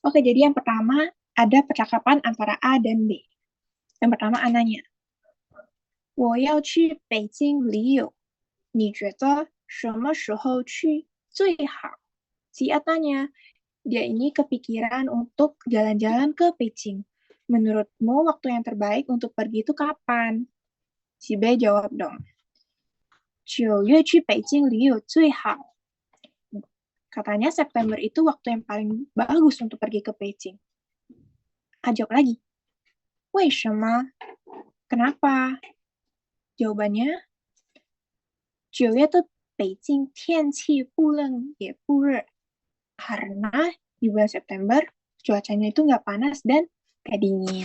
Oke, jadi yang pertama ada percakapan antara A dan B. Yang pertama A nanya, 我要去北京旅游，你觉得什么时候去最好？ Si A tanya, dia ini kepikiran untuk jalan-jalan ke Beijing. Menurutmu waktu yang terbaik untuk pergi itu kapan? Si B jawab dong, 9月去北京旅游最好. Katanya September itu waktu yang paling bagus untuk pergi ke Beijing. Ajak lagi, 为什么? Kenapa? Jawabannya, 9月的北京天气不冷也不热. Karena di bulan September cuacanya itu nggak panas dan nggak dingin.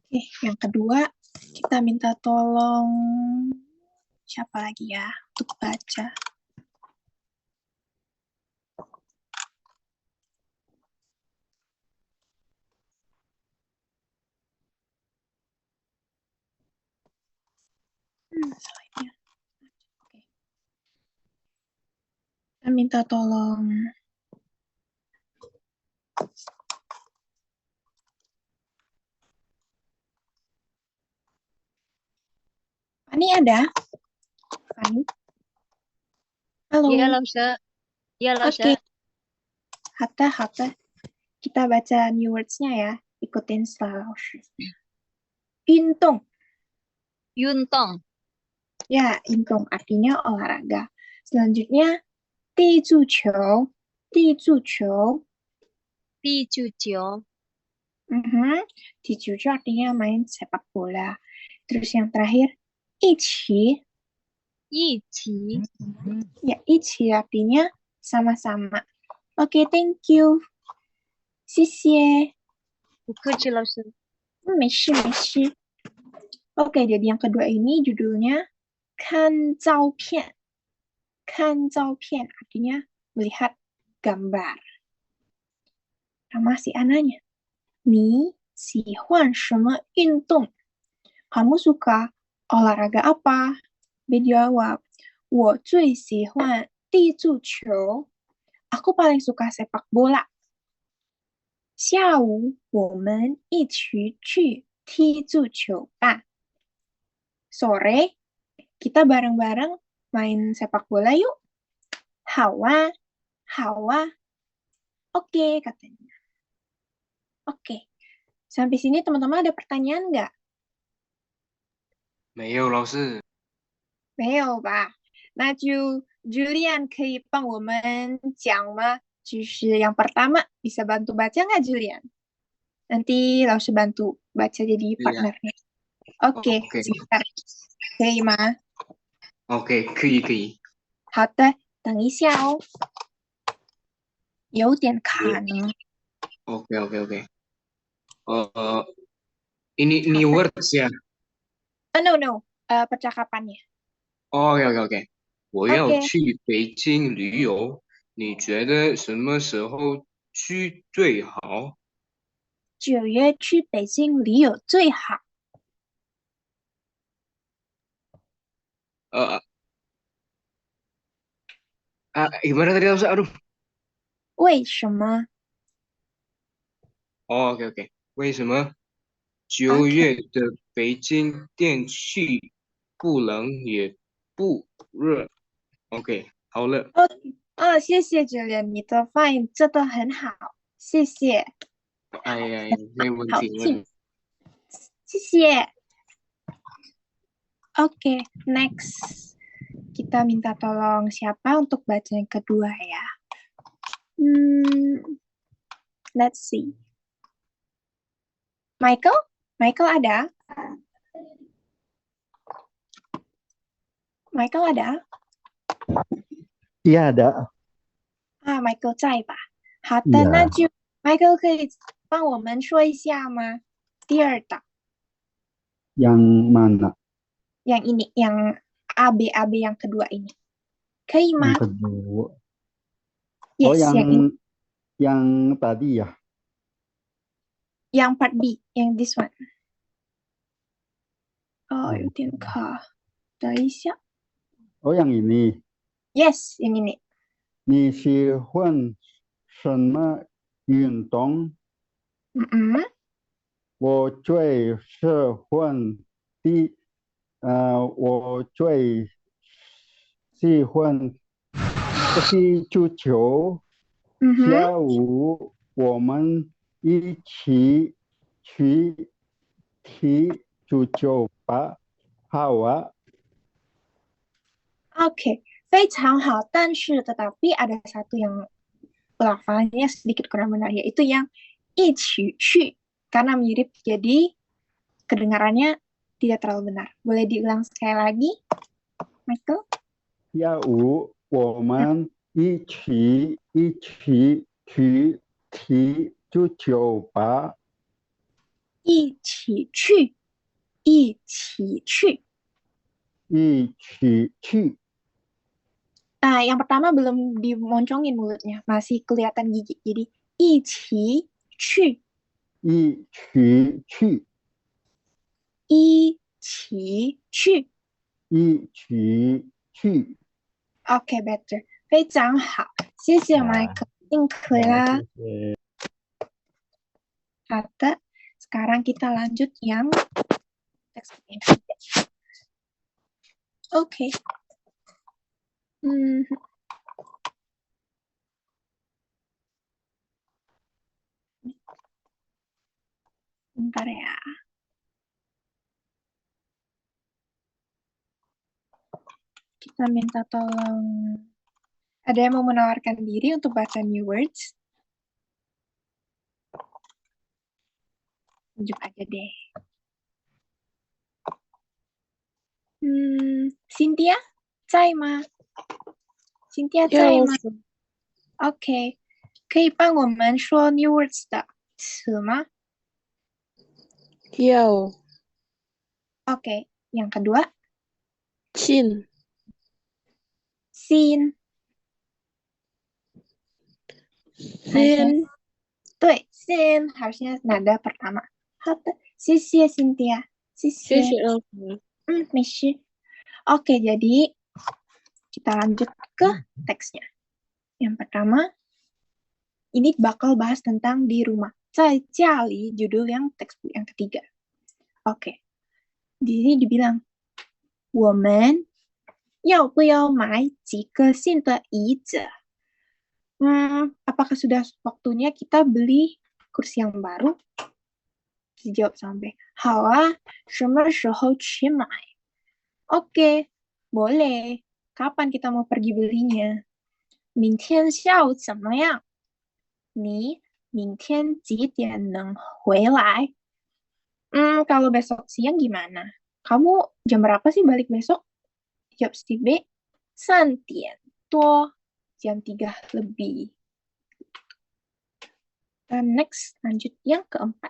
Oke, yang kedua kita minta tolong siapa lagi ya untuk baca. Slide-nya. Oke. Kita minta tolong Fani ada? Fani? Halo. Iya, Lausa. Iya, Lausa. Oke. Hatta. Kita baca new words-nya ya. Ikutin setelah Lausa. Yuntung. Yuntong. Ya, yuntung artinya olahraga. Selanjutnya, Dizuqiu. Pijujo. Dizuqiu artinya main sepak bola. Terus yang terakhir, Iqi. Ichi. Ya, Iqi artinya sama-sama. Oke, thank you. 谢谢. 不客气，老师。没事。Oke, jadi yang kedua ini judulnya kan 照片. Kan 照片 artinya melihat gambar. Sama si Ananya. 你喜欢什么运动? Kamu suka olahraga apa? Dia jawab, 我最喜欢地足球. Aku paling suka sepak bola. 下午我们一起去踢足球吧. Sore kita bareng-bareng main sepak bola yuk. 好啊. Oke, katanya. Oke. Sampai sini teman-teman ada pertanyaan nggak? 没有，老师。没有吧？那就 Julian 可以帮我们讲吗？就是yang pertama, bisa bantu baca nggak Julian? Nanti Laus bantu baca jadi Iya. partnernya. Oke, Oke. sebentar. 可以吗？ OK，可以。好的，等一下哦。有点卡呢。 OK。ini new words ya? No. Percakapannya. OK。我要 Oke. 去北京旅游，你觉得什么时候去最好9月去北京旅游最好。？Gimana tadi Elsa? Aduh. 为什么？ OK。为什么9月的北京天气不冷也不热 ？OK， 好了。谢谢 Julian， 你的发音真的很好，谢谢。哎呀，没问好，题。谢谢。Oke, next. Kita minta tolong siapa untuk baca yang kedua ya? Let's see. Michael ada? Michael ada? Iya, ada. Michael 在吧？好的，那就 Michael 可以帮我们说一下吗？第二档。 Yang mana? Yang ini, yang AB yang kedua ini. 可以吗？ Yang kedua. Yes, yang tadi ya? Yang part B, yang this one. 有点卡，等一下。 yang ini. Yes, yang ini. 你喜欢什么运动？我最喜欢的，我最喜欢踢足球。下午我们一起去踢足球吧。好啊， Oke, 非常好. 但是 tetapi ada satu yang pelafalannya sedikit kurang benar, yaitu yang 一起去, karena mirip jadi kedengarannya tidak terlalu benar. Boleh diulang sekali lagi, Michael? 下午我们一起去踢足球吧。一起去，一起去。一起去， Nah, yang pertama belum dimoncongin mulutnya, masih kelihatan gigi. Jadi, 一起去，一起去，一起去。一起去。 Oke, better. 非常好，谢谢 Michael，辛苦啦。好的，sekarang kita lanjut yang teks yang ketiga. Oke. Bentar ya. Kita minta tolong. Ada yang mau menawarkan diri untuk baca new words? Tunjuk aja deh. Cynthia, 在吗？ Cynthia 在吗？ OK， 可以帮我们说 new words 的词吗？ 有 OK， yang kedua 亲 sin， 心 对 sin harusnya nada pertama. 好的，谢谢 Cynthia， 谢谢。谢谢老师。没事。Oke, jadi kita lanjut ke teksnya. Yang pertama, ini bakal bahas tentang di rumah. 在家里 judul yang textbook yang ketiga. Oke. Jadi dibilang, 我们要不要买几个新的椅子? Apakah sudah waktunya kita beli kursi yang baru? Dijawab sampai, 好啊，什么时候去买? Oke, boleh. Kapan kita mau pergi belinya? 明天下午怎么样? 你明天几点能回来? Kalau besok siang gimana? Kamu jam berapa sih balik besok? Jawab si B, 3点多, jam 3 lebih. Dan next, lanjut yang keempat.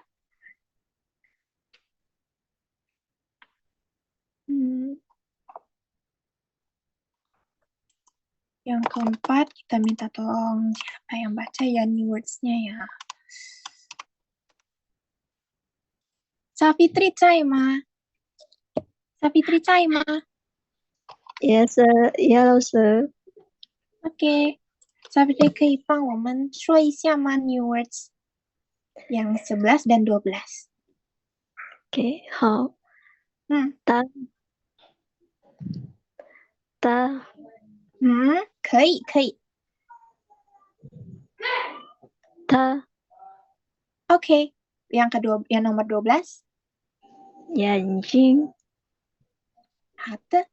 Yang keempat, kita minta tolong siapa yang baca ya new words-nya ya. Safitri 在吗? Safitri 在吗? Yes, ya 老师。 OK， Safitri 可以帮我们说一下吗 new words yang 11 dan 12? OK， 好。哒。可以。他 OK, yang nomor 12. 眼睛 好的.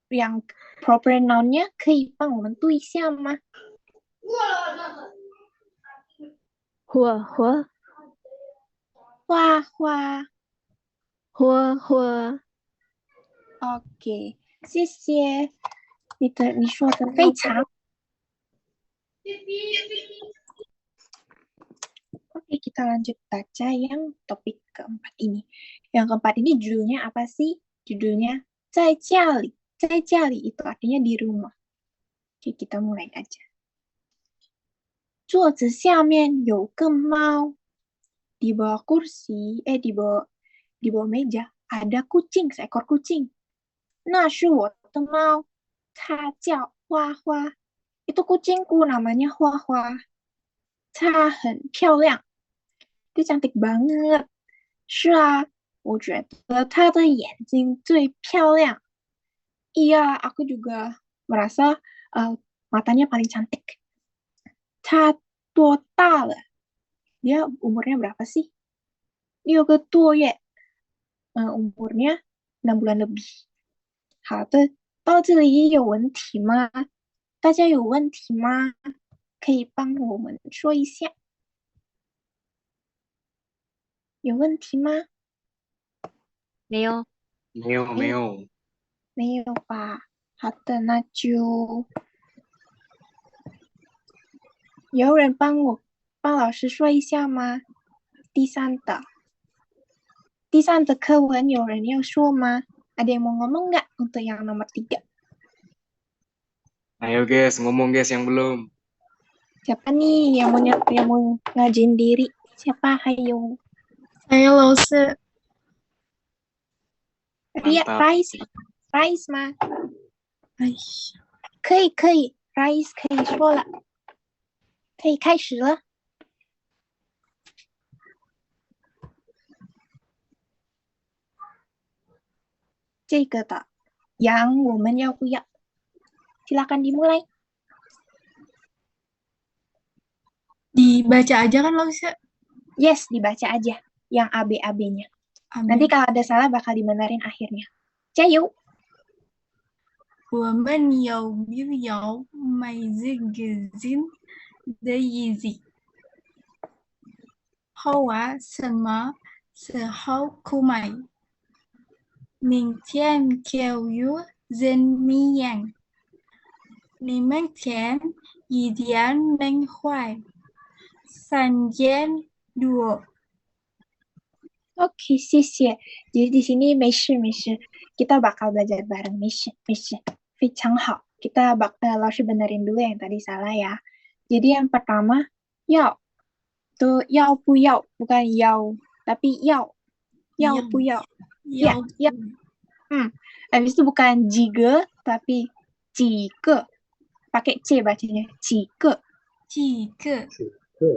Yang proper noun-nya 可以帮我们读一下吗? 花花 花 OK, 谢谢。你说的非常。Oke, kita lanjut baca yang topik keempat ini. Yang keempat ini judulnya apa sih? Judulnya 在家里. 在家里 itu artinya di rumah. Oke, kita mulai aja. 桌子下面有个猫. Di bawah kursi, di bawah meja ada kucing, seekor kucing. 那是我的猫，它叫花花。Itu kucingku namanya Hua Hua. 它很漂亮. Dia cantik banget. 是啊，我觉得它的眼睛最漂亮. Iya, aku juga merasa matanya paling cantik. 它多大了? Dia umurnya berapa sih? 6个多月. Umurnya 6 bulan lebih. 好的，到这里有问题吗？大家有问题吗？可以帮我们说一下。有问题吗？没有。没有没有。没有吧？好的，那就有人帮老师说一下吗？第三的课文有人要说吗？Ada yang mau ngomong nggak untuk yang nomor 3? Ayo guys, ngomong guys yang belum. Siapa nih yang mau ngajuin diri? Siapa? Hayo. Saya 老师， Ria, Mantap. Rais 吗？哎，可以，Rais 可以说了，可以开始了。这个的yang我们要不要？Silakan dimulai. dibaca aja kan 老师？ Yes, dibaca aja yang AB-AB-nya. Amin. Nanti kalau ada salah bakal dibenerin akhirnya. Cayu. 我们有必要买这个人的椅子。好啊，什么时候购买？明天9月人民阳。你们天一点没坏，3点2。 Oke, 谢谢. Jadi di sini 没事. Kita bakal belajar bareng. 没事. 非常好. Kita bakal langsung benerin dulu yang tadi salah ya. Jadi yang pertama, 要. Tuh 要不要, bukan 要, tapi 要不要. Ya. Habis itu bukan 几个, tapi 几个. Pakai C bacanya. 几个. 几个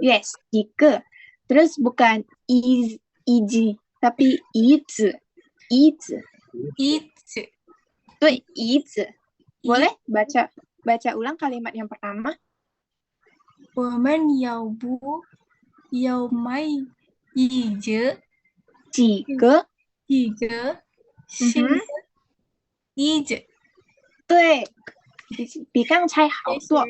Yes, 几个. Terus bukan iji, tapi 椅子. 椅子 对, 椅子. Boleh baca ulang kalimat yang pertama? 我们要不要买一个几个新的椅子？对,比刚才好多.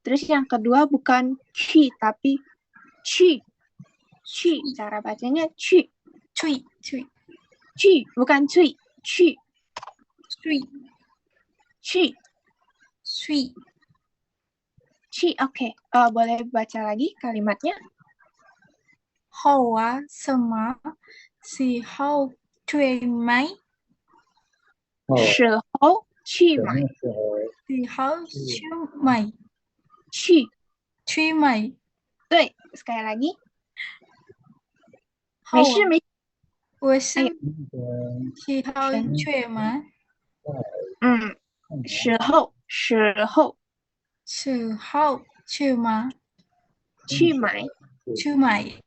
Terus yang kedua bukan 去 tapi 去, cara bacanya 去, bukan 去, 去. Oke, boleh baca lagi kalimatnya? 好啊，什么时候去买？时候去买. 时候去买？去买？ 对, sekali lagi. 好啊，没事. 我是时候去买？时候去买？去买.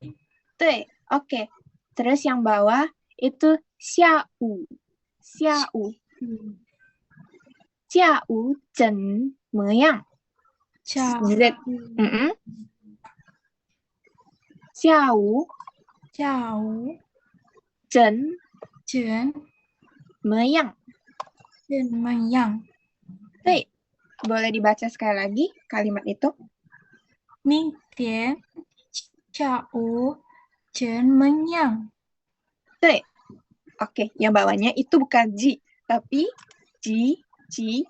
对, oke. Terus yang bawah itu 下午怎么样? 下午怎么样? Baik, boleh dibaca sekali lagi kalimat itu? 明天下午怎么样？ 对, oke. Yang bawahnya itu bukan ji, tapi ji. 对,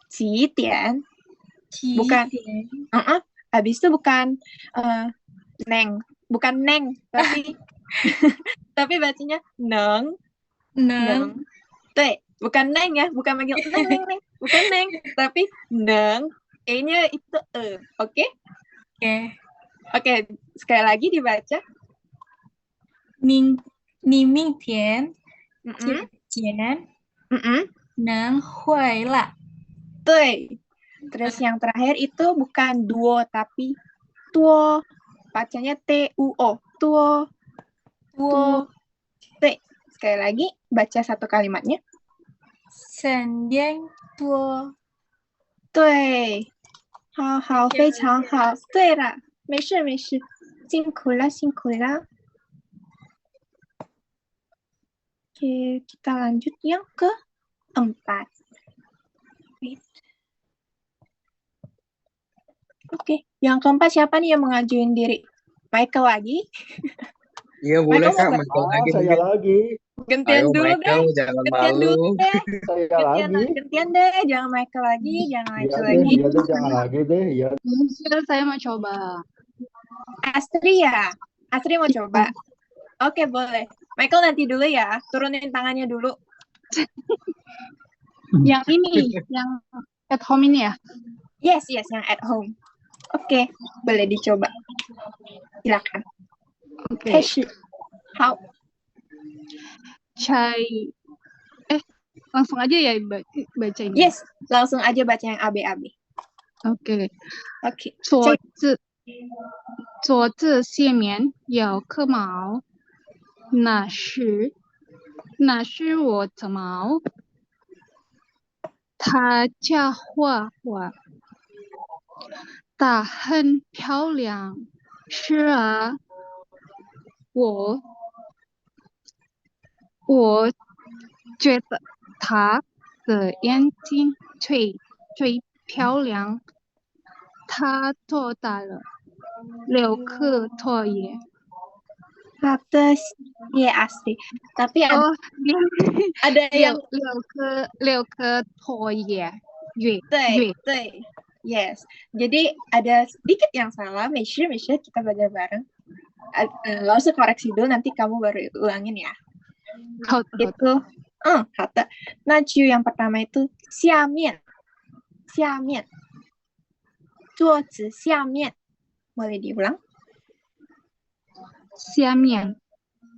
几点? Bukan. Habis itu bukan neng, tapi tapi bacanya neng. 对, bukan neng ya, bukan manggil neng, bukan neng, tapi neng. E-nya itu oke? Oke, sekali lagi dibaca. 你明天几点？能会了 对. Terus yang terakhir itu bukan duo tapi tuo. Bacanya T-U-O. Tuo. Tuo. T. Sekali lagi baca satu kalimatnya. 省电多对，好好，非常好。对了，没事没事，辛苦了辛苦了。Oke, kita lanjut yang keempat. Wait. Oke, yang keempat siapa nih yang mengajuin diri? Michael lagi? Iya boleh Michael Kak, mau Michael lagi saya mungkin. lagi. gantian Ayo dulu Michael, deh. jangan Gantian malu. dulu deh. Saya Gantian, lagi. gantian deh. Jangan Michael lagi, jangan Iya Michael deh, lagi. iya deh, jangan lagi deh. Iya. Saya mau coba. Astri ya? Astri mau coba? Oke, boleh. Michael nanti dulu ya. Turunin tangannya dulu. Yang ini, yang at home ini ya? Yes, yes, yang at home. Oke, boleh dicoba. Silakan. Oke. 开始。好， Chai. Langsung aja ya baca ini. yes, langsung aja baca yang AB-AB. Oke. Oke. 左字下面有颗毛，那是我的毛。它叫画画，它很漂亮。是啊，我觉得它的眼睛最漂亮。它多大了？6颗唾液。好的，谢Astri. Tapi ada, Oh, ada yang 六颗唾液，对对 yes. Jadi ada sedikit yang salah. Measure kita belajar bareng. Nggak usah koreksi dulu, nanti kamu baru ulangin ya. 好的， Itu, 好的。那句yang pertama itu 下面，桌子下面，boleh diulang? 下面，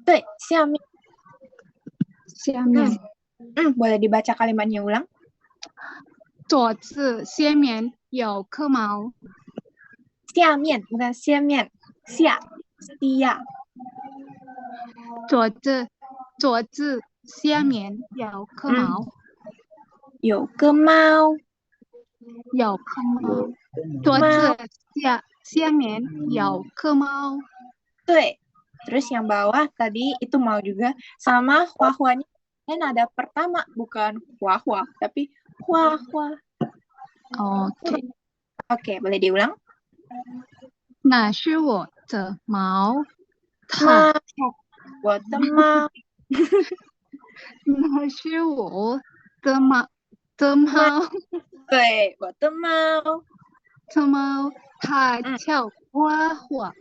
对，下面。下面， boleh dibaca kalimatnya ulang? 左字下面有颗毛。下面 bukan 下面，下左字下面有颗毛。有个猫。有颗猫。左字下面有颗猫。对。Terus yang bawah tadi itu mau juga sama hua-huanya nada pertama bukan hua-hua tapi hua-hua. Oke. Oke, boleh diulang? 那是我的毛。猫，我的猫。那是我的猫。对，我的猫。它叫花花。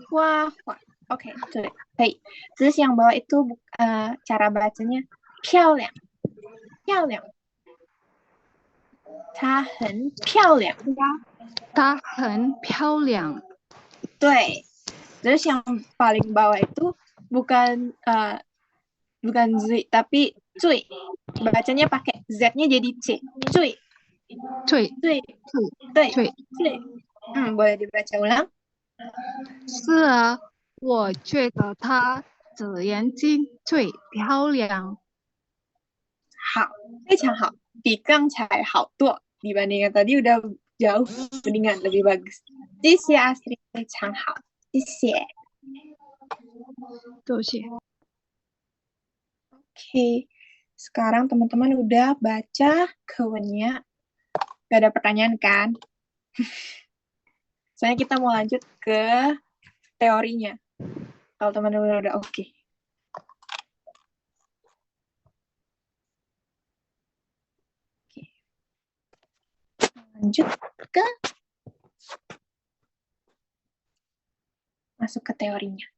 花花。Oke, okay, baik. Terus yang bawah itu cara bacanya 漂亮，漂亮。它很漂亮。它很漂亮。对。Terus yang paling bawah itu bukan zui tapi cuy. Bacanya pakai z-nya jadi c. Cuy. Boleh dibaca ulang? 是啊，我觉得它的眼睛最漂亮。好，非常好，比刚才好多。Dibandingkan tadi udah jauh mendingan, lebih bagus. 谢谢Astri，非常好，谢谢。多谢。Oke, sekarang teman-teman udah baca kewennya. Gak ada pertanyaan kan? Soalnya kita mau lanjut ke teorinya. Kalau teman-teman udah oke. Lanjut ke masuk ke teorinya.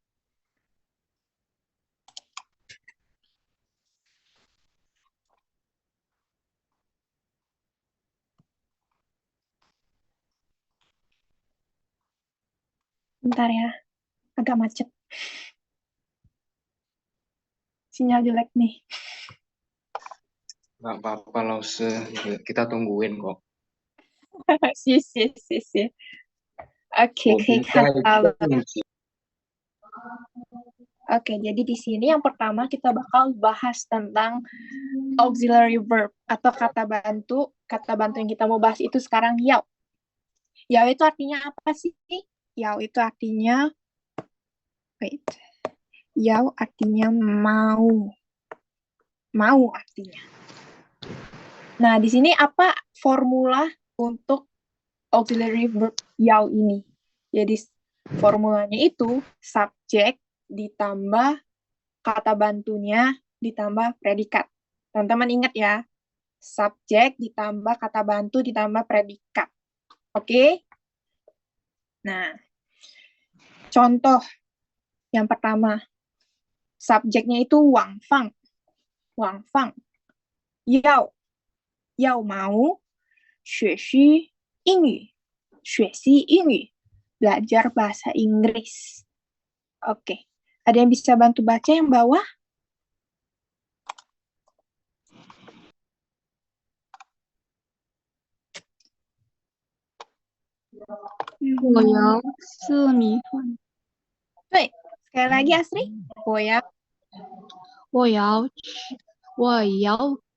Bentar ya, agak macet. Sinyal jelek nih. Nggak apa-apa, Lause. Kita tungguin kok. 谢谢谢谢。OK，可以我们看到了。在正题。 Oke, jadi di sini yang pertama kita bakal bahas tentang auxiliary verb atau kata bantu. Kata bantu yang kita mau bahas itu sekarang yao. Yao itu artinya apa sih? Yao itu artinya wait. Yao artinya mau. Mau artinya. Nah, di sini apa formula untuk auxiliary verb yao ini? Jadi formulanya itu subjek ditambah kata bantunya ditambah predikat. Teman-teman ingat ya, subjek ditambah kata bantu ditambah predikat. Oke? Nah, contoh yang pertama, subjeknya itu Wang Fang. Wang Fang. Yao. Yao mau. 学习英语. 学习英语. Belajar bahasa Inggris. Oke. Ada yang bisa bantu baca yang bawah?我要吃米饭。对, sekali lagi Asri. 我要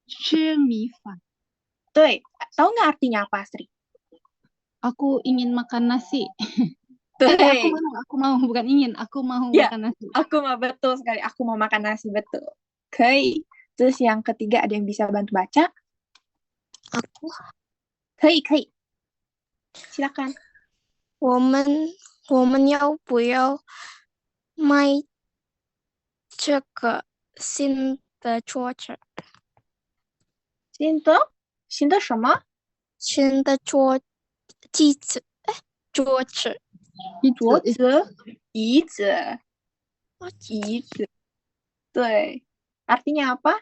吃米饭。 对, tahu nggak artinya apa Asri? Aku ingin makan nasi. Tuh, aku mau, bukan ingin. Aku mau Ya. makan nasi. aku mau betul sekali. Aku mau makan nasi betul. Oke. Terus yang ketiga ada yang bisa bantu baca? Aku 可以, silakan. 我们要不要买这个新的桌子？新的什么？新的桌子，桌子，桌子，椅子，椅子。对, artinya apa?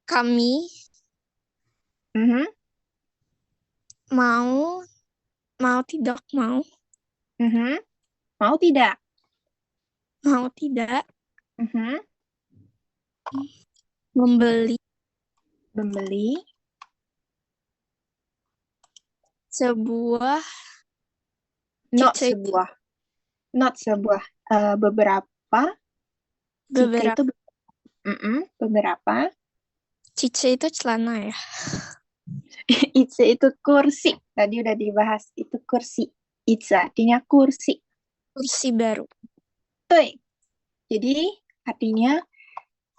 kami Mhm, mau tidak mau mhm. Mau tidak? mau tidak Mhm. membeli sebuah Not Cica itu- sebuah. Not sebuah. Beberapa. Jika itu beberapa. cica itu celana ya. Itse itu kursi. Tadi udah dibahas. Itu kursi. Itse artinya kursi. Kursi baru. Tuh. Jadi artinya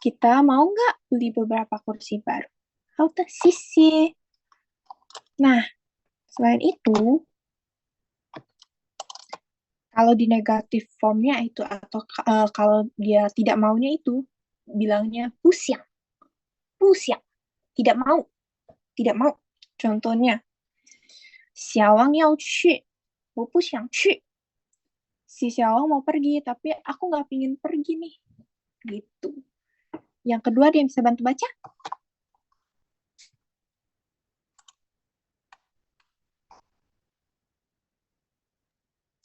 kita mau nggak beli beberapa kursi baru? Auto sisi. Nah, selain itu, kalau di negatif formnya itu atau kalau dia tidak maunya itu bilangnya pusiang. Pusiang. Tidak mau. Contohnya, 小王要去，我不想去. Si Xiaowang mau pergi, tapi aku nggak pingin pergi nih. Gitu. Yang kedua, dia bisa bantu baca?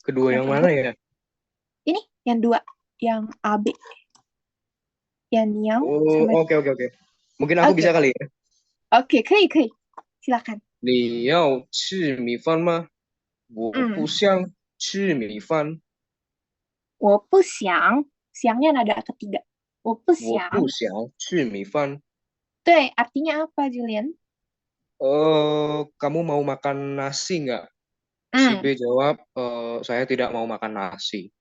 Kedua yang mana ya? Ini, yang dua. Yang AB. Yang Niao. Oh, oke. Mungkin aku bisa kali ya. Oke, 可以. Silakan. 你要吃米饭吗？我不想吃米饭。我不想. Siangnya nada ketiga. 我不想吃米饭。 对, artinya apa, Julian? Kamu mau makan nasi nggak? Si B jawab, saya tidak mau makan nasi.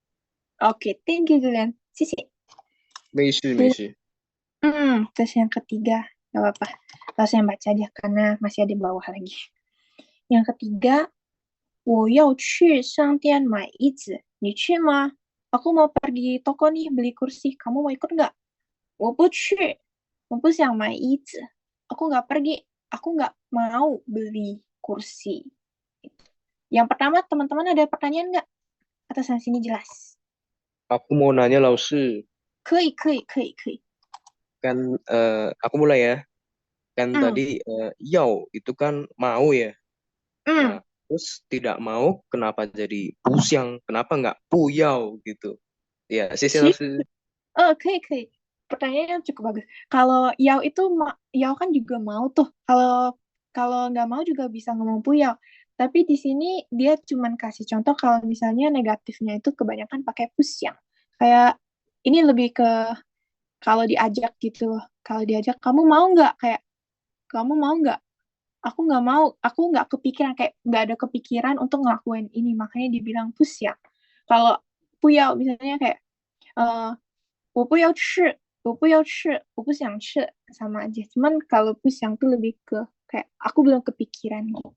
Oke, thank you, Julian. Sisi. 没事。 Terus yang ketiga, nggak apa-apa. Langsung yang baca aja, karena masih ada di bawah lagi. Yang ketiga, 我要去商店买椅子，你去吗? Aku mau pergi toko nih beli kursi. Kamu mau ikut nggak? 我不去，我不想买椅子. Aku nggak pergi. Aku nggak mau beli kursi. Yang pertama, teman-teman ada pertanyaan nggak? Atau sampai sini jelas? Aku mau nanya, Lause. 可以. Kan aku mulai ya. Kan tadi yao itu kan mau ya. Nah, terus tidak mau kenapa jadi pusiang? Kenapa nggak puyao gitu? Ya, sisi Lause. 可以. pertanyaannya cukup bagus. Kalau Yao itu Yao kan juga mau tuh. Kalau nggak mau juga bisa ngomong Puyao. Tapi di sini dia cuman kasih contoh kalau misalnya negatifnya itu kebanyakan pakai pusyang. Kayak ini lebih ke kalau diajak gitu loh. Kalau diajak, kamu mau nggak? Kayak, kamu mau nggak? Aku nggak mau. Aku nggak kepikiran. Kayak nggak ada kepikiran untuk ngelakuin ini. Makanya dibilang pusyang. Kalau Puyao misalnya kayak, eh 我不要吃，我不要吃，我不想吃 sama aja. Cuman kalau 不想 tuh lebih ke kayak aku belum kepikiran gitu.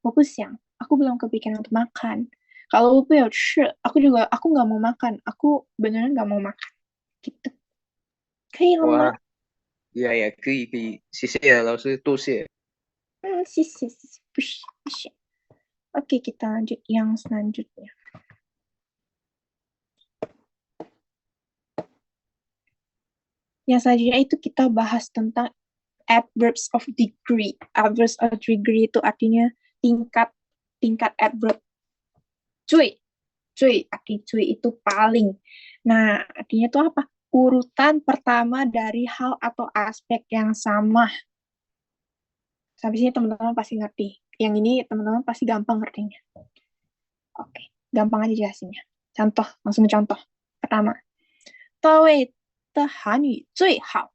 我不想, aku belum kepikiran untuk makan. Kalau 我不要吃, aku nggak mau makan. Aku beneran nggak mau makan. Gitu. 可以了吗？ Wah, iya ya, kei, sisi ya, langsung itu sih. 谢谢，不是，不是。Oke, kita lanjut yang selanjutnya. Yang selanjutnya itu kita bahas tentang adverbs of degree. Adverbs of degree itu artinya tingkat adverb. Cuy, arti cuy itu paling. Nah, artinya itu apa? Urutan pertama dari hal atau aspek yang sama. Sampai sini teman-teman pasti ngerti. Yang ini teman-teman pasti gampang ngertinya. Oke, gampang aja jelasinnya. Contoh, langsung contoh. Pertama, 大卫的韩语最好。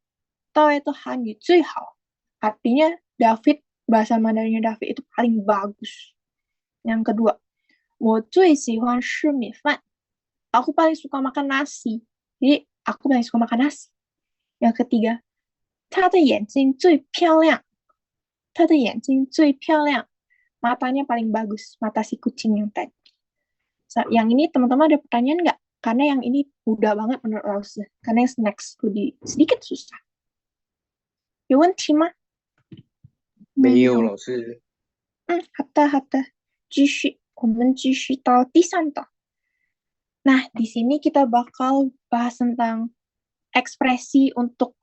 大卫的韩语最好。Artinya David, bahasa Mandarinnya David itu paling bagus. Yang kedua, 我最喜欢吃米饭。Aku paling suka makan nasi. Jadi, aku paling suka makan nasi. Yang ketiga, 他的眼睛最漂亮。他的眼睛最漂亮。Matanya paling bagus. Mata si kucing yang tadi. Yang ini teman-teman ada pertanyaan nggak? Karena yang ini mudah banget menurut Lause. Karena yang next lebih sedikit susah. 有问题吗？没有，老师。好的，好的。继续，我们继续到第三道。Nah, di sini kita bakal bahas tentang ekspresi untuk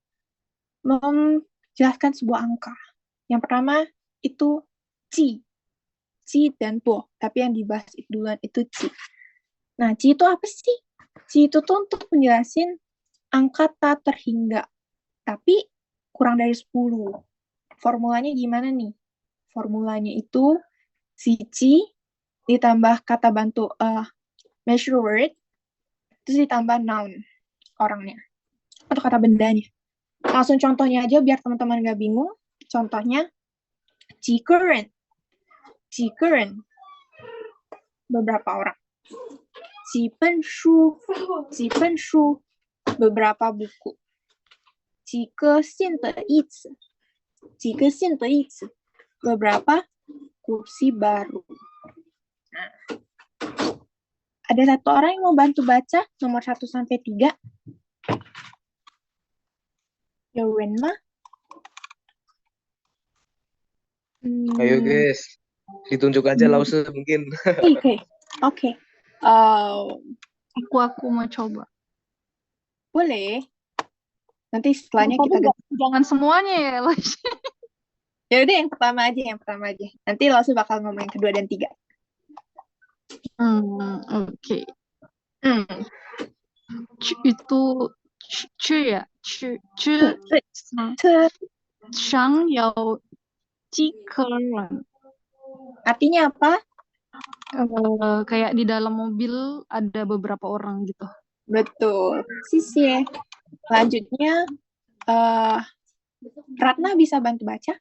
menjelaskan sebuah angka. Yang pertama itu ji. Ji dan tuo. Tapi yang dibahas duluan itu ji. Nah, ji itu apa sih? Ji itu tuh untuk menjelasin angka tak terhingga. Tapi kurang dari 10. Formulanya gimana nih? Formulanya itu si ji ditambah kata bantu measure word, terus ditambah noun orangnya atau kata bendanya. Langsung contohnya aja biar teman-teman nggak bingung. Contohnya, 几个人 beberapa orang. 几本书 beberapa buku. 几个新的椅子 beberapa kursi baru. Nah, ada satu orang yang mau bantu baca nomor 1 sampai 3. Yorenma. Ayo guys, ditunjuk aja Lause mungkin. Oke. Aku mau coba. Boleh. Nanti setelahnya kita jangan semuanya ya, Los. Ya udah yang pertama aja. Nanti Lause bakal ngomong yang kedua dan 3. Oke. Itu ya. 上有几个人. Artinya apa? Kayak di dalam mobil ada beberapa orang gitu. Betul. Sisi. Selanjutnya, Ratna bisa bantu baca?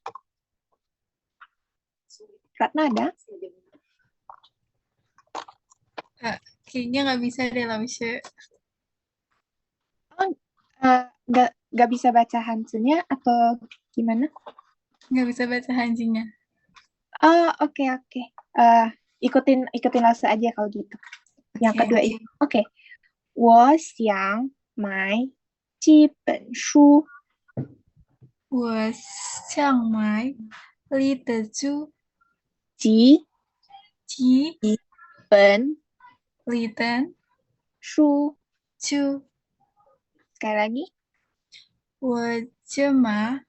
Ratna ada? Kayaknya nggak bisa deh, Lause. Nggak bisa baca Hansunya atau gimana? Nggak bisa baca Hanjinya. Oke. Ikutin Lause aja kalau gitu. Yang kedua itu. Oke. 我想买几本书。我想买几本书。几本书。 Sekali lagi. 我想买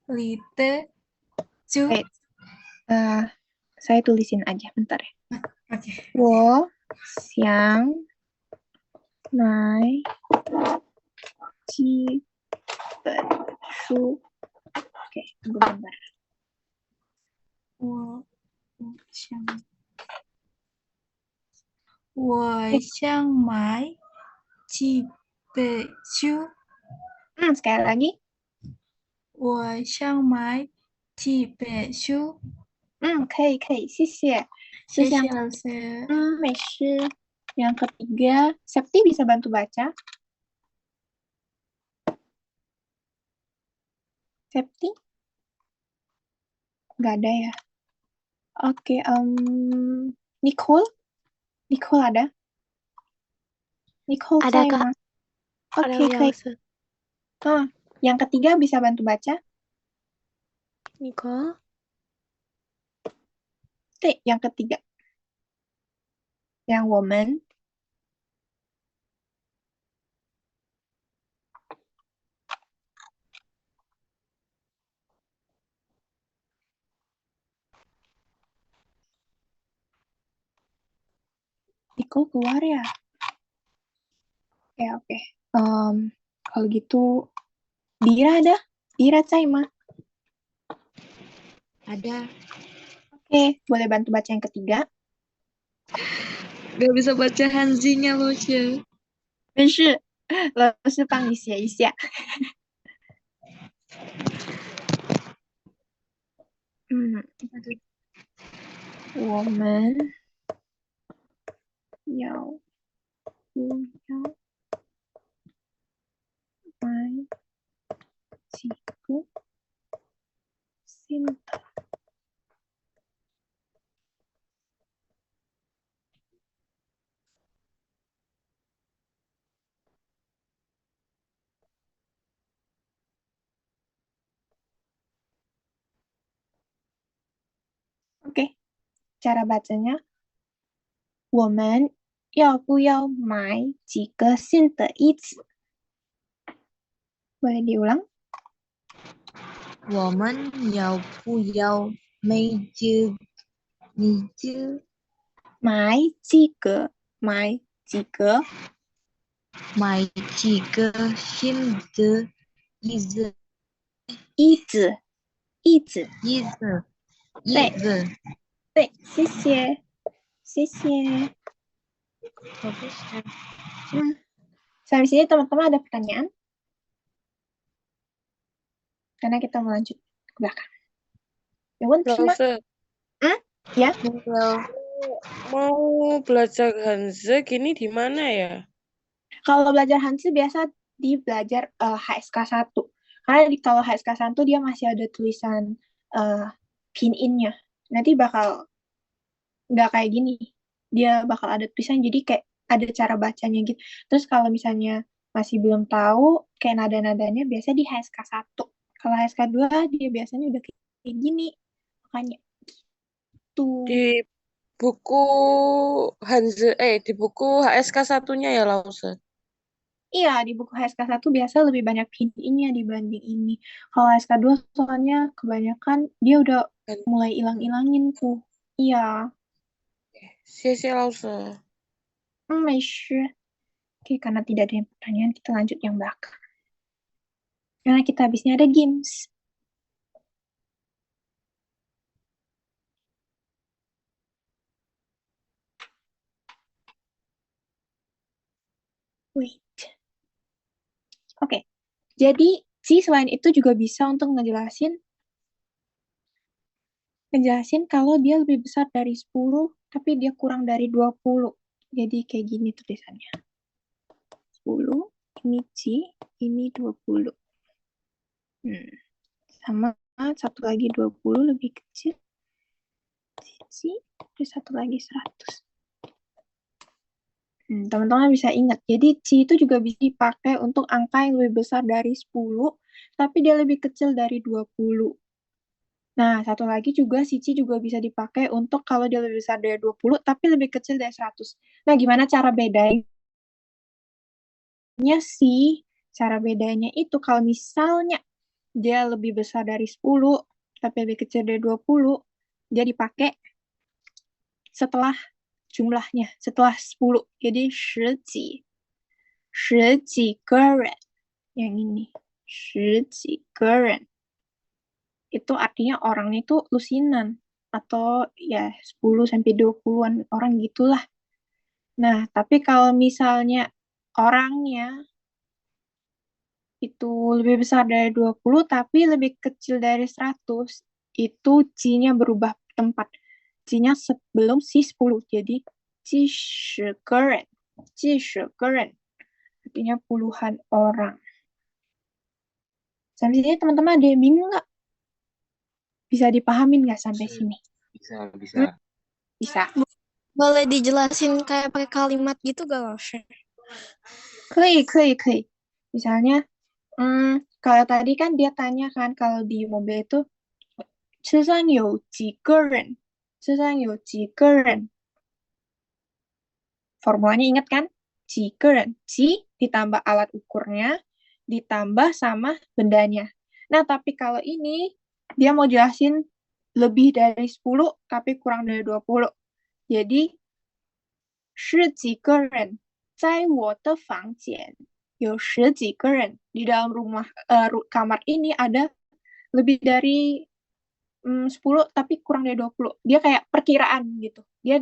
几本书。 Saya tulisin aja bentar ya. Oke. 我想买几书. Oke, tunggu bentar. 我想买几本书. Sekali lagi. 我想买几本书. 可以，谢谢。谢谢老师。没事。Yang ketiga, Septi bisa bantu baca? Septi? Nggak ada ya? Oke, Nicole? Nicole ada? Nicole Ada, Kak. Mas. Ada Oke, yang yang ketiga bisa bantu baca? Nicole. Yang ketiga. Yang woman. Nicole keluar ya? Oke. Kalau gitu, Dira ada? Dira Caima? Ada. Oke, boleh bantu baca yang ketiga? Gak bisa baca Hanzinya loh, Cia. 没事，老师帮你写一下。我们要不要买几个新的？ Oke, cara bacanya 我们要不要买几个新的椅子 Boleh diulang? 我们要不要买几个新的椅子？椅子。对，谢谢。Sampai sini teman-teman ada pertanyaan? Karena kita mau lanjut ke belakang. Lause, Ya? mau belajar Hanze gini di mana ya? Kalau belajar Hanzi biasa di belajar HSK 1. Karena kalau HSK 1 dia masih ada tulisan pin-in-nya. Nanti bakal nggak kayak gini. Dia bakal ada tulisan, jadi kayak ada cara bacanya gitu. Terus kalau misalnya masih belum tahu, kayak nada-nadanya biasa di HSK 1. Kalau HSK 2, dia biasanya udah kayak gini. Makanya gitu. Di buku Hanze, di buku HSK 1-nya ya, Lause? Iya, di buku HSK 1 biasa lebih banyak pin-in-nya dibanding ini. Kalau HSK 2 soalnya kebanyakan dia udah mulai hilang-hilangin tuh. Iya. 谢谢老师。没事. Oke, karena tidak ada yang pertanyaan, kita lanjut yang belakang. Karena kita habisnya ada games. Wait. Oke. Jadi, selain itu juga bisa untuk ngejelasin kalau dia lebih besar dari 10, tapi dia kurang dari 20. Jadi kayak gini tulisannya. 10, ini C, ini 20. Sama satu lagi 20 lebih kecil. C, terus satu lagi 100. Teman-teman bisa ingat. Jadi C itu juga bisa dipakai untuk angka yang lebih besar dari 10, tapi dia lebih kecil dari 20. Nah, satu lagi juga C juga bisa dipakai untuk kalau dia lebih besar dari 20, tapi lebih kecil dari 100. Nah, gimana cara bedanya sih? Cara bedanya itu kalau misalnya dia lebih besar dari 10, tapi lebih kecil dari 20, dia dipakai setelah jumlahnya, setelah 10. Jadi 十几个人. Yang ini. 十几个人. Itu artinya orangnya itu lusinan atau ya 10 sampai 20-an orang gitulah. Nah, tapi kalau misalnya orangnya itu lebih besar dari 20 tapi lebih kecil dari 100, itu C-nya berubah tempat. C-nya sebelum si 10. Jadi 几十个人. 几十个人. Artinya puluhan orang. Sampai sini teman-teman ada yang bingung nggak? Bisa dipahamin nggak sampai sini? Bisa, bisa. Bisa. Boleh dijelasin kayak pakai kalimat gitu gak, Lausher? 可以, 可以, 可以. Misalnya, kalau tadi kan dia tanya kan, kalau di mobil itu, 车上有几个人? 车上有几个人? Formulanya ingat kan? 几个人. 几 ditambah alat ukurnya, ditambah sama bendanya. Nah, tapi kalau ini, dia mau jelasin lebih dari 10, tapi kurang dari 20. Jadi, 十几个人在我的房间有十几个人. Di dalam kamar ini ada lebih dari 10 tapi kurang dari 20. Dia kayak perkiraan gitu. Dia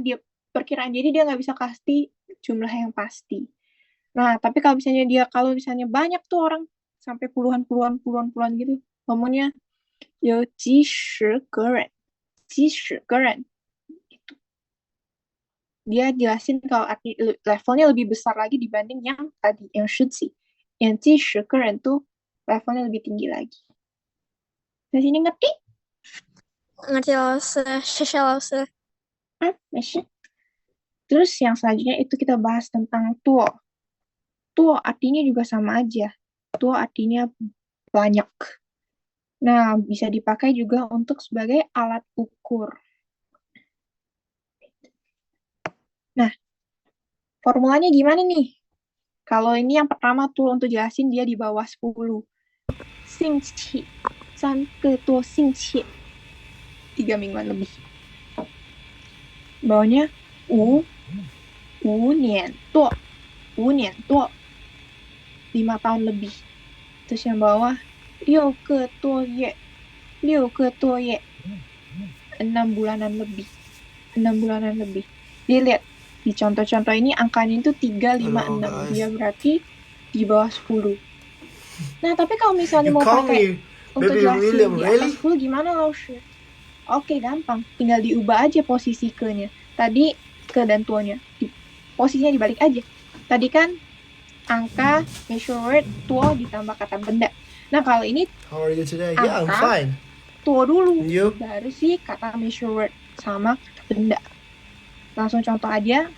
perkiraan, jadi dia nggak bisa kasih jumlah yang pasti. Nah, tapi kalau misalnya banyak tuh orang sampai puluhan gitu, ngomongnya 有几十个人. 几十个人. Gitu. Dia jelasin kalau levelnya lebih besar lagi dibanding yang tadi, yang 十几. Yang 几十个人tuh levelnya lebih tinggi lagi. Di sini ngerti? Ngerti, Lausher. 谢谢老师. Masih. Terus yang selanjutnya itu kita bahas tentang tuo. Tuo artinya juga sama aja. Tuo artinya banyak. Nah, bisa dipakai juga untuk sebagai alat ukur. Nah, formulanya gimana nih? Kalau ini yang pertama tuh untuk jelasin dia di bawah 10. 星期, 3个多星期. 3 mingguan lebih. Bawahnya 5年多. 5年多. 5 tahun lebih. Terus yang bawah 6个多月. 6个多月. 6 bulanan lebih. 6 bulanan lebih. Dia lihat di contoh-contoh ini angkanya itu 3, 5, 6. Dia berarti di bawah 10. Nah, tapi kalau misalnya mau pakai untuk jelasin di atas 10 gimana, Lausher? Oke, gampang. Tinggal diubah aja posisi ke-nya. Tadi ke dan tuanya. Posisinya dibalik aja. Tadi kan angka, measure word, tuo ditambah kata benda. Nah, kalau ini How are you today? angka, Yeah, I'm fine. tuo dulu. You? Baru sih kata measure word sama kata benda. Langsung contoh aja.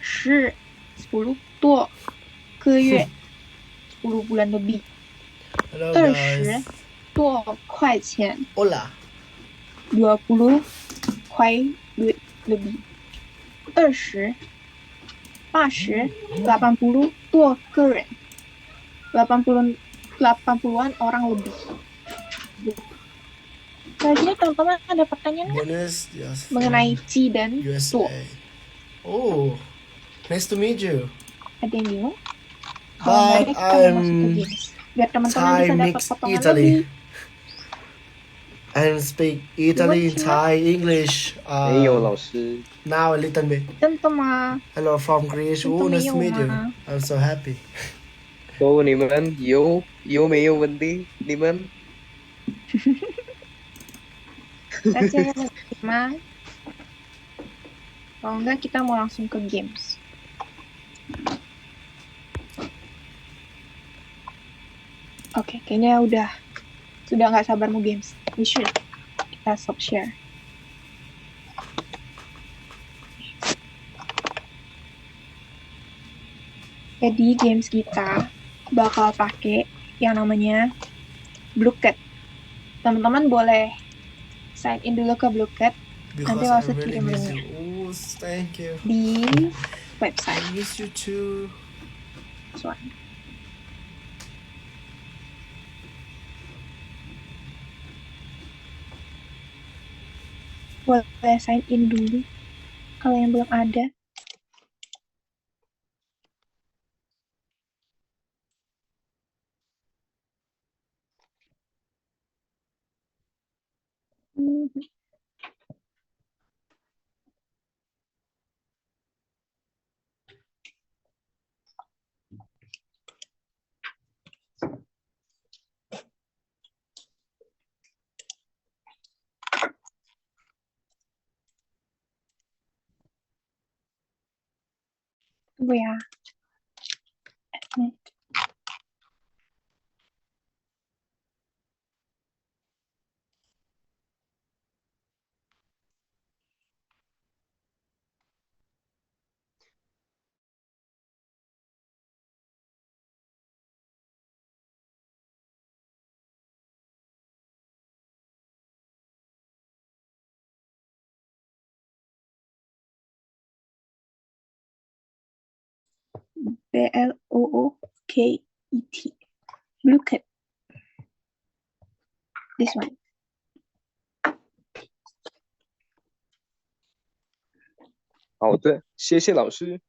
10 tuo. 个月 10 bulan lebih. Hello 20 guys. 多块钱. Hola. 20 块lebih. 20 80 80 多个人. 80-an orang lebih. Selanjutnya teman-teman ada pertanyaan nggak Bonus, yes, mengenai Ci dan tuo? USA. Oh, nice to meet you. Ada yang bingung? Kalau nggak ada, kita mau masuk ke games. Biar teman-teman Thai bisa dapat mix potongan Italy. lebih. And speak Italy, What's your- Thai, English. 没有老师， Now a little bit. 真的吗？ Hello from Greece. Oh, nice to meet you. 真的没有吗？ I'm so happy. 说你们有没有问题？你们 That's it, Ma. Kalau enggak kita mau langsung ke games. Oke, kayaknya sudah nggak sabar mau games. We should. Kita stop share. Jadi games kita bakal pakai yang namanya Bluecat. Teman-teman boleh sign in dulu ke Bluecat Because I'll I really kirim miss linknya. you. Oh, thank you. di I website. miss you too. This one. Boleh sign in dulu kalau yang belum ada. Tunggu ya. Nih. Blooket. Blooket. This one. 好的，谢谢老师。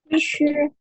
必须。